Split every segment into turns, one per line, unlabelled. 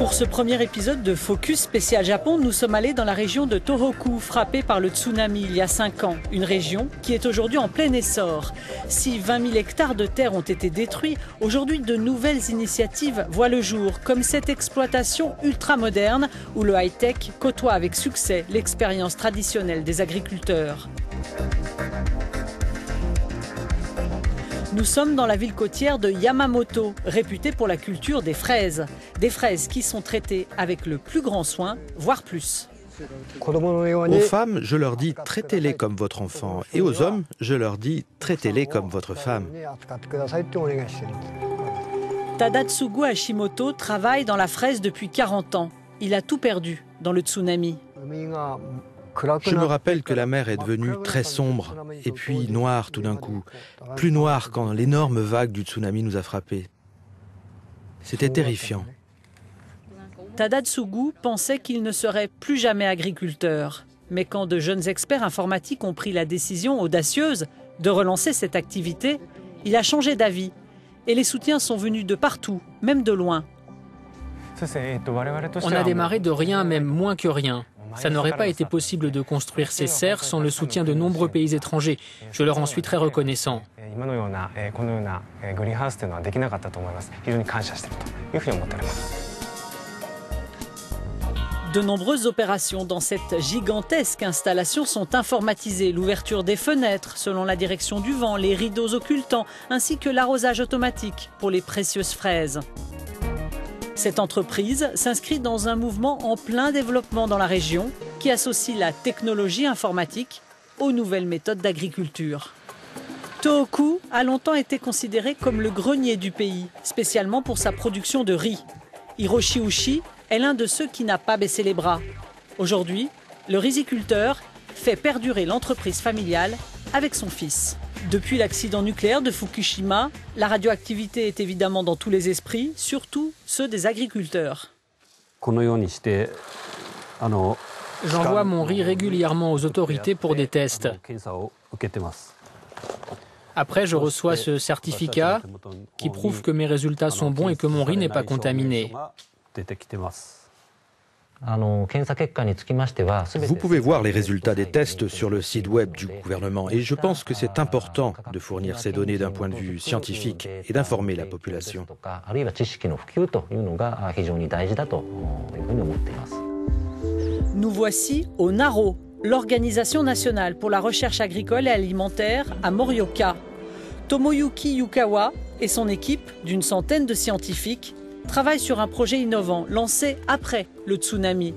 Pour ce premier épisode de Focus spécial Japon, nous sommes allés dans la région de Tohoku, frappée par le tsunami il y a 5 ans. Une région qui est aujourd'hui en plein essor. Si 20 000 hectares de terre ont été détruits, aujourd'hui de nouvelles initiatives voient le jour, comme cette exploitation ultra-moderne où le high-tech côtoie avec succès l'expérience traditionnelle des agriculteurs. Nous sommes dans la ville côtière de Yamamoto, réputée pour la culture des fraises. Des fraises qui sont traitées avec le plus grand soin, voire plus.
Aux femmes, je leur dis traitez-les comme votre enfant. Et aux hommes, je leur dis traitez-les comme votre femme.
Tadatsugu Hashimoto travaille dans la fraise depuis 40 ans. Il a tout perdu dans le tsunami.
Je me rappelle que la mer est devenue très sombre et puis noire tout d'un coup. Plus noire quand l'énorme vague du tsunami nous a frappés. C'était terrifiant.
Tadatsugu pensait qu'il ne serait plus jamais agriculteur. Mais quand de jeunes experts informatiques ont pris la décision audacieuse de relancer cette activité, il a changé d'avis. Et les soutiens sont venus de partout, même de loin.
On a démarré de rien, même moins que rien. Ça n'aurait pas été possible de construire ces serres sans le soutien de nombreux pays étrangers. Je leur en suis très reconnaissant.
De nombreuses opérations dans cette gigantesque installation sont informatisées. L'ouverture des fenêtres selon la direction du vent, les rideaux occultants, ainsi que l'arrosage automatique pour les précieuses fraises. Cette entreprise s'inscrit dans un mouvement en plein développement dans la région qui associe la technologie informatique aux nouvelles méthodes d'agriculture. Tohoku a longtemps été considéré comme le grenier du pays, spécialement pour sa production de riz. Hiroshi Ushi est l'un de ceux qui n'a pas baissé les bras. Aujourd'hui, le riziculteur fait perdurer l'entreprise familiale avec son fils. Depuis l'accident nucléaire de Fukushima, la radioactivité est évidemment dans tous les esprits, surtout ceux des agriculteurs.
J'envoie mon riz régulièrement aux autorités pour des tests. Après, je reçois ce certificat qui prouve que mes résultats sont bons et que mon riz n'est pas contaminé.
Vous pouvez voir les résultats des tests sur le site web du gouvernement et je pense que c'est important de fournir ces données d'un point de vue scientifique et d'informer la population.
Nous voici au NARO, l'Organisation nationale pour la recherche agricole et alimentaire à Morioka. Tomoyuki Yukawa et son équipe d'une centaine de scientifiques travaillent sur un projet innovant lancé après le tsunami.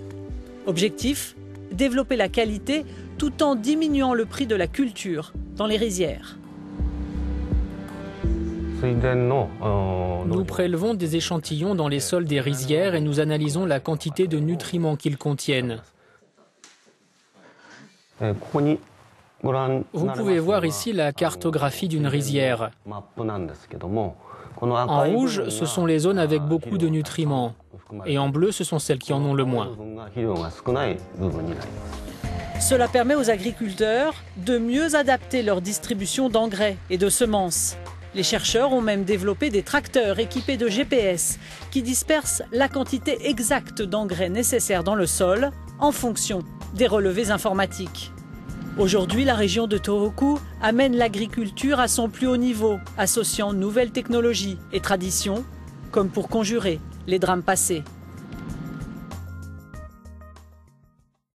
Objectif, développer la qualité tout en diminuant le prix de la culture dans les rizières.
Nous prélevons des échantillons dans les sols des rizières et nous analysons la quantité de nutriments qu'ils contiennent. Vous pouvez voir ici la cartographie d'une rizière. En rouge, ce sont les zones avec beaucoup de nutriments. Et en bleu, ce sont celles qui en ont le moins.
Cela permet aux agriculteurs de mieux adapter leur distribution d'engrais et de semences. Les chercheurs ont même développé des tracteurs équipés de GPS qui dispersent la quantité exacte d'engrais nécessaires dans le sol en fonction des relevés informatiques. Aujourd'hui, la région de Tohoku amène l'agriculture à son plus haut niveau, associant nouvelles technologies et traditions, comme pour conjurer les drames passés.